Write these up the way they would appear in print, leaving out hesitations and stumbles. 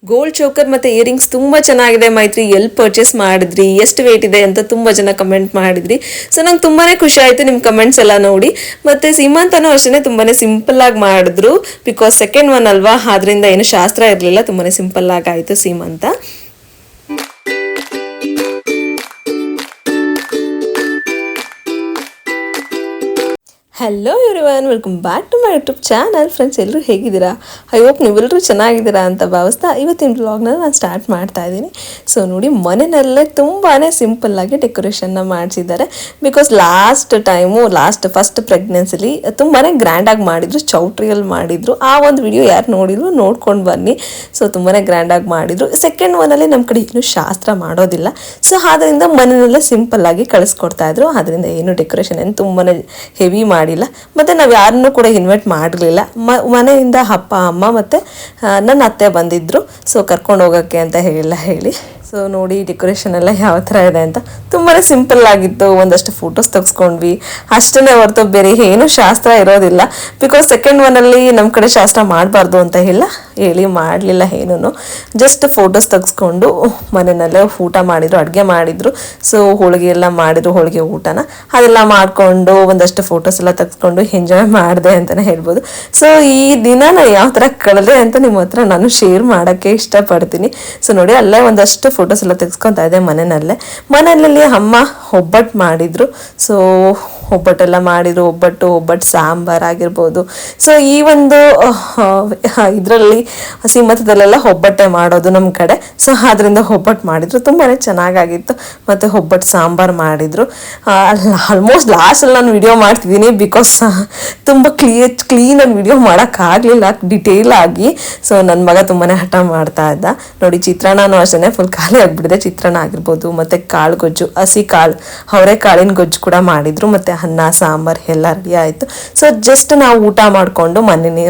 Gold choker ಮತ್ತು earrings ತುಂಬ ಚೆನ್ನಾಗಿದೆ ಮೈತ್ರಿ. ಎಲ್ಲಿ ಪರ್ಚೇಸ್ ಮಾಡಿದ್ರಿ, ಎಷ್ಟು ವೇಟ್ ಇದೆ ಅಂತ ತುಂಬ ಜನ ಕಮೆಂಟ್ ಮಾಡಿದ್ರಿ. ಸೊ ನಂಗೆ ತುಂಬಾ ಖುಷಿ ಆಯಿತು ನಿಮ್ಮ ಕಮೆಂಟ್ಸ್ ಎಲ್ಲ ನೋಡಿ. ಮತ್ತು ಸೀಮಂತನೂ ಅಷ್ಟೇ ತುಂಬಾ ಸಿಂಪಲ್ಲಾಗಿ ಮಾಡಿದ್ರು. ಬಿಕಾಸ್ ಸೆಕೆಂಡ್ ಒನ್ ಅಲ್ವಾ, ಅದರಿಂದ ಏನು ಶಾಸ್ತ್ರ ಇರಲಿಲ್ಲ, ತುಂಬಾ ಸಿಂಪಲ್ಲಾಗಿ ಆಯಿತು ಸೀಮಂತ. Hello everyone, welcome back to my YouTube channel. Friends, ಎಲ್ಲರೂ ಹೇಗಿದ್ದೀರಾ? ಐ ಹೋಪ್ ನೀವೆಲ್ಲರೂ ಚೆನ್ನಾಗಿದ್ದೀರಾ ಅಂತ ಭಾವಿಸ್ತಾ ಇವತ್ತಿನ ವ್ಲಾಗ್ನ ನಾನು ಸ್ಟಾರ್ಟ್ ಮಾಡ್ತಾ ಇದ್ದೀನಿ. ಸೊ ನೋಡಿ, ಮನೆಯಲ್ಲೇ ತುಂಬಾ ಸಿಂಪಲ್ಲಾಗಿ ಡೆಕೋರೇಷನ್ನ ಮಾಡಿಸಿದ್ದಾರೆ. ಬಿಕಾಸ್ ಫಸ್ಟ್ ಪ್ರೆಗ್ನೆನ್ಸಿಲಿ ತುಂಬಾ ಗ್ರ್ಯಾಂಡಾಗಿ ಮಾಡಿದರು, ಚೌಟ್ರಿಯಲ್ಲಿ ಮಾಡಿದರು. ಆ ಒಂದು ವಿಡಿಯೋ ಯಾರು ನೋಡಿದ್ರು ನೋಡ್ಕೊಂಡು ಬನ್ನಿ. ಸೊ ತುಂಬಾ ಗ್ರ್ಯಾಂಡಾಗಿ ಮಾಡಿದರು. ಸೆಕೆಂಡ್ ಒನ್ನಲ್ಲಿ ನಮ್ಮ ಕಡೆ ಏನು ಶಾಸ್ತ್ರ ಮಾಡೋದಿಲ್ಲ. ಸೊ ಆದ್ದರಿಂದ ಮನೆಯಲ್ಲೇ ಸಿಂಪಲ್ಲಾಗಿ ಕಳಿಸ್ಕೊಡ್ತಾ ಇದ್ರು. ಅದರಿಂದ ಏನು ಡೆಕೋರೇಷನ್ ಏನು ತುಂಬಾ ಹೆವಿ ಮಾಡಿಲ್ಲ. ಮತ್ತು ನಾವು ಯಾರನ್ನೂ ಕೂಡ ಇನ್ವೈಟ್ ಮಾಡಲಿಲ್ಲ. ಮನೆಯಿಂದ ಅಪ್ಪ ಅಮ್ಮ ಮತ್ತು ನನ್ನ ಅತ್ತೆ ಬಂದಿದ್ದರು. ಸೊ ಕರ್ಕೊಂಡು ಹೋಗೋಕ್ಕೆ ಅಂತ ಹೇಳಿ. ಸೊ ನೋಡಿ ಡೆಕೋರೇಷನ್ ಎಲ್ಲ ಯಾವ ಥರ ಇದೆ ಅಂತ. ತುಂಬಾ ಸಿಂಪಲ್ ಆಗಿತ್ತು. ಒಂದಷ್ಟು ಫೋಟೋಸ್ ತೆಗೆಸ್ಕೊಂಡ್ವಿ ಅಷ್ಟೇ ಹೊರತು ಬೇರೆ ಏನು ಶಾಸ್ತ್ರ ಇರೋದಿಲ್ಲ. ಬಿಕಾಸ್ ಸೆಕೆಂಡ್ ಒನ್ನಲ್ಲಿ ನಮ್ಮ ಕಡೆ ಶಾಸ್ತ್ರ ಮಾಡಬಾರ್ದು ಅಂತ ಹೇಳಿ ಮಾಡಲಿಲ್ಲ ಏನೂ. ಜಸ್ಟ್ ಫೋಟೋಸ್ ತೆಗೆಸ್ಕೊಂಡು ಮನೆಯಲ್ಲೇ ಊಟ ಮಾಡಿದರು, ಅಡುಗೆ ಮಾಡಿದರು. ಸೊ ಹೋಳಿಗೆ ಎಲ್ಲ ಮಾಡಿದ್ರು, ಹೋಳಿಗೆ ಊಟನ ಅದೆಲ್ಲ ಮಾಡಿಕೊಂಡು ಒಂದಷ್ಟು ಫೋಟೋಸ್ ಎಲ್ಲ ತೆಗೆಸ್ಕೊಂಡು ಎಂಜಾಯ್ ಮಾಡಿದೆ ಅಂತಲೇ ಹೇಳ್ಬೋದು. ಸೊ ಈ ದಿನ ನಾನು ಯಾವ ಥರ ಕಳೆದೆ ಅಂತ ನಿಮ್ಮ ಹತ್ರ ನಾನು ಶೇರ್ ಮಾಡೋಕ್ಕೆ ಇಷ್ಟಪಡ್ತೀನಿ. ಸೊ ನೋಡಿ, ಅಲ್ಲೇ ಒಂದಷ್ಟು ಫೋಟೋಸ್ ಎಲ್ಲ ತೆಗೆಸ್ಕೊತಾ ಇದೆ ಮನೆಯಲ್ಲಿ ಅಮ್ಮ ಒಬ್ಬಟ್ಟು ಮಾಡಿದ್ರು. ಸೊ ಒಬ್ಬಟ್ಟೆಲ್ಲ ಮಾಡಿದ್ರು, ಒಬ್ಬಟ್ಟು ಸಾಂಬಾರು ಆಗಿರ್ಬೋದು. ಸೊ ಈ ಒಂದು ಇದರಲ್ಲಿ ಸೀಮಂತದಲ್ಲೆಲ್ಲ ಒಬ್ಬಟ್ಟೆ ಮಾಡೋದು ನಮ್ಮ ಕಡೆ. ಸೊ ಅದರಿಂದ ಒಬ್ಬಟ್ಟು ಮಾಡಿದ್ರು, ತುಂಬಾ ಚೆನ್ನಾಗಾಗಿತ್ತು. ಮತ್ತು ಒಬ್ಬಟ್ಟು ಸಾಂಬಾರು ಮಾಡಿದರು. ಆಲ್ಮೋಸ್ಟ್ ಲಾಸ್ಟಲ್ಲಿ ನಾನು ವಿಡಿಯೋ ಮಾಡ್ತಿದ್ದೀನಿ. ಬಿಕಾಸ್ ತುಂಬ ಕ್ಲೀನಾಗಿ ವಿಡಿಯೋ ಮಾಡೋಕ್ಕಾಗಲಿಲ್ಲ ಡಿಟೇಲ್ ಆಗಿ. ಸೊ ನನ್ನ ಮಗ ತುಂಬಾ ಹಠ ಮಾಡ್ತಾ ಇದ್ದ. ನೋಡಿ, ಚಿತ್ರಾನ್ನನೂ ಅಷ್ಟೇ ಫುಲ್ ಖಾಲಿ ಆಗಿಬಿಟ್ಟಿದೆ. ಚಿತ್ರಾನ್ನ ಆಗಿರ್ಬೋದು, ಮತ್ತು ಕಾಳು ಗೊಜ್ಜು, ಹಸಿ ಕಾಳು ಅವರೆಕಾಳಿನ ಗೊಜ್ಜು ಕೂಡ ಮಾಡಿದರು. ಮತ್ತು ಅನ್ನ ಸಾಂಬಾರು ಎಲ್ಲ ರೆಡಿ ಆಯಿತು. ಸೊ ಜಸ್ಟ್ ನಾವು ಊಟ ಮಾಡಿಕೊಂಡು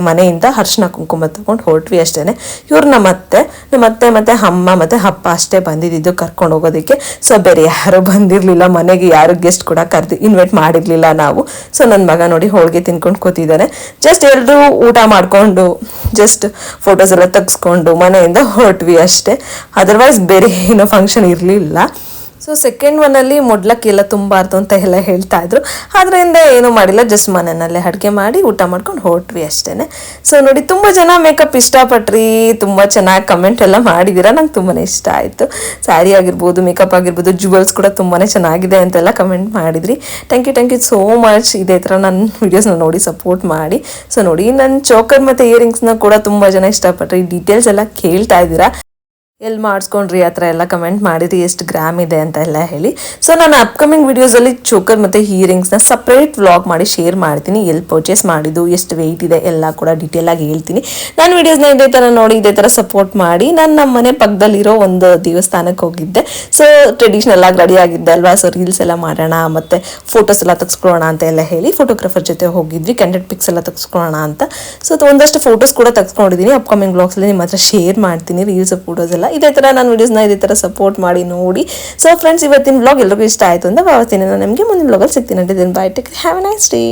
ಮನೆಯಿಂದ ಅರಿಶಿನ ಕುಂಕುಮ ತಗೊಂಡು ಹೊರಟ್ವಿ ಅಷ್ಟೇ. ಇವ್ರು ನಮ್ಮ ಅತ್ತೆ ಮತ್ತು ಅಮ್ಮ ಮತ್ತು ಅಪ್ಪ ಅಷ್ಟೇ ಬಂದಿದ್ದು ಕರ್ಕೊಂಡು ಹೋಗೋದಕ್ಕೆ. ಸೊ ಬೇರೆ ಯಾರೂ ಬಂದಿರಲಿಲ್ಲ ಮನೆಗೆ, ಯಾರು ಗೆಸ್ಟ್ ಕೂಡ ಇನ್ವೈಟ್ ಮಾಡಿರಲಿಲ್ಲ ನಾವು. ಸೊ ನನ್ನ ಮಗ ನೋಡಿ ಹೋಳಿಗೆ ತಿನ್ಕೊಂಡು ಕೂತಿದ್ದಾನೆ. ಜಸ್ಟ್ ಎಲ್ಲರೂ ಊಟ ಮಾಡಿಕೊಂಡು ಜಸ್ಟ್ ಫೋಟೋಸ್ ಎಲ್ಲ ತೆಗೆಸ್ಕೊಂಡು ಮನೆಯಿಂದ ಹೊರಟ್ವಿ ಅಷ್ಟೇ. ಅದರ್ವೈಸ್ ಬೇರೆ ಏನೋ ಫಂಕ್ಷನ್ ಇರಲಿಲ್ಲ. ಸೊ ಸೆಕೆಂಡ್ ಒನ್ನಲ್ಲಿ ಮೊಡ್ಲಕ್ಕೆಲ್ಲ ತುಂಬಾರ್ದು ಅಂತ ಎಲ್ಲ ಹೇಳ್ತಾ ಇದ್ರು. ಅದರಿಂದ ಏನೂ ಮಾಡಿಲ್ಲ, ಜಸ್ಟ್ ಮನೆಯಲ್ಲೇ ಅಡುಗೆ ಮಾಡಿ ಊಟ ಮಾಡ್ಕೊಂಡು ಹೊರಟ್ವಿ ಅಷ್ಟೇ. ಸೊ ನೋಡಿ, ತುಂಬ ಜನ ಮೇಕಪ್ ಇಷ್ಟಪಟ್ರಿ, ತುಂಬ ಚೆನ್ನಾಗಿ ಕಮೆಂಟ್ ಎಲ್ಲ ಮಾಡಿದ್ದೀರಾ. ನಂಗೆ ತುಂಬಾ ಇಷ್ಟ ಆಯಿತು. ಸ್ಯಾರಿ ಆಗಿರ್ಬೋದು, ಮೇಕಪ್ ಆಗಿರ್ಬೋದು, ಜುವೆಲ್ಸ್ ಕೂಡ ತುಂಬಾ ಚೆನ್ನಾಗಿದೆ ಅಂತೆಲ್ಲ ಕಮೆಂಟ್ ಮಾಡಿದ್ರಿ. Thank you so much. ಇದೇ ಥರ ನನ್ನ ವೀಡಿಯೋಸ್ನ ನೋಡಿ ಸಪೋರ್ಟ್ ಮಾಡಿ. ಸೊ ನೋಡಿ, ನನ್ನ ಚೋಕರ್ ಮತ್ತು ಇಯರಿಂಗ್ಸ್ನ ಕೂಡ ತುಂಬ ಜನ ಇಷ್ಟಪಟ್ರಿ. ಡೀಟೇಲ್ಸ್ ಎಲ್ಲ ಕೇಳ್ತಾ ಇದ್ದೀರಾ, ಎಲ್ಲಿ ಮಾಡಿಸ್ಕೊಂಡ್ರಿ ಆ ಥರ ಎಲ್ಲ ಕಮೆಂಟ್ ಮಾಡಿರಿ, ಎಷ್ಟು ಗ್ರಾಮ್ ಇದೆ ಅಂತ ಎಲ್ಲ ಹೇಳಿ. ಸೊ ನಾನು ಅಪ್ಕಮಿಂಗ್ ವೀಡಿಯೋಸಲ್ಲಿ ಚೋಕರ್ ಮತ್ತು ಇಯರಿಂಗ್ಸ್ನ ಸಪ್ರೇಟ್ ವ್ಲಾಗ್ ಮಾಡಿ ಶೇರ್ ಮಾಡ್ತೀನಿ. ಎಲ್ಲಿ ಪರ್ಚೇಸ್ ಮಾಡಿದ್ದು, ಎಷ್ಟು ವೆಯ್ಟ್ ಇದೆ ಎಲ್ಲ ಕೂಡ ಡೀಟೇಲಾಗಿ ಹೇಳ್ತೀನಿ. ನಾನು ವೀಡಿಯೋಸ್ನ ಇದೇ ಥರ ನೋಡಿ, ಇದೇ ಥರ ಸಪೋರ್ಟ್ ಮಾಡಿ. ನಾನು ನಮ್ಮ ಮನೆ ಪಕ್ಕದಲ್ಲಿರೋ ಒಂದು ದೇವಸ್ಥಾನಕ್ಕೆ ಹೋಗಿದ್ದೆ. ಸೊ ಟ್ರೆಡಿಷ್ನಲ್ ಆಗಿ ರೆಡಿ ಆಗಿದ್ದೆ ಅಲ್ವಾ. ಸೊ ರೀಲ್ಸ್ ಎಲ್ಲ ಮಾಡೋಣ ಮತ್ತು ಫೋಟೋಸ್ ಎಲ್ಲ ತೆಗೆಸ್ಕೊಳ್ಳೋಣ ಅಂತ ಎಲ್ಲ ಹೇಳಿ ಫೋಟೋಗ್ರಾಫರ್ ಜೊತೆ ಹೋಗಿದ್ವಿ. ಕ್ಯಾಂಡಿಡ್ ಪಿಕ್ಸ್ ಎಲ್ಲ ತೆಗೆಸ್ಕೊಳ್ಳೋಣ ಅಂತ. ಸೊ ಒಂದಷ್ಟು ಫೋಟೋಸ್ ಕೂಡ ತೆಗೆಸ್ಕೊಂಡಿದ್ದೀನಿ. ಅಪ್ಕಮಿಂಗ್ ವ್ಲಾಗ್ಸಲ್ಲಿ ನಿಮ್ಮ ಹತ್ರ ಶೇರ್ ಮಾಡ್ತೀನಿ, ರೀಲ್ಸ್ ಫೋಟೋಸ್ ಎಲ್ಲ. ಇದೇ ಥರ ನಾನು ವೀಡಿಯೋಸ್ನ ಇದೇ ಥರ ಸಪೋರ್ಟ್ ಮಾಡಿ ನೋಡಿ. ಸೊ ಫ್ರೆಂಡ್ಸ್, ಇವತ್ತಿನ ವ್ಲಾಗ್ ಎಲ್ರಿಗೂ ಇಷ್ಟ ಆಯಿತು ಅಂತ ಭಾವಿಸ್ತೀನಿ. ನಾನು ನಿಮಗೆ ಮುಂದಿನ ವ್ಲಾಗಲ್ಲಿ ಸಿಗ್ತೀನಿ. Bye, take care, have a nice day.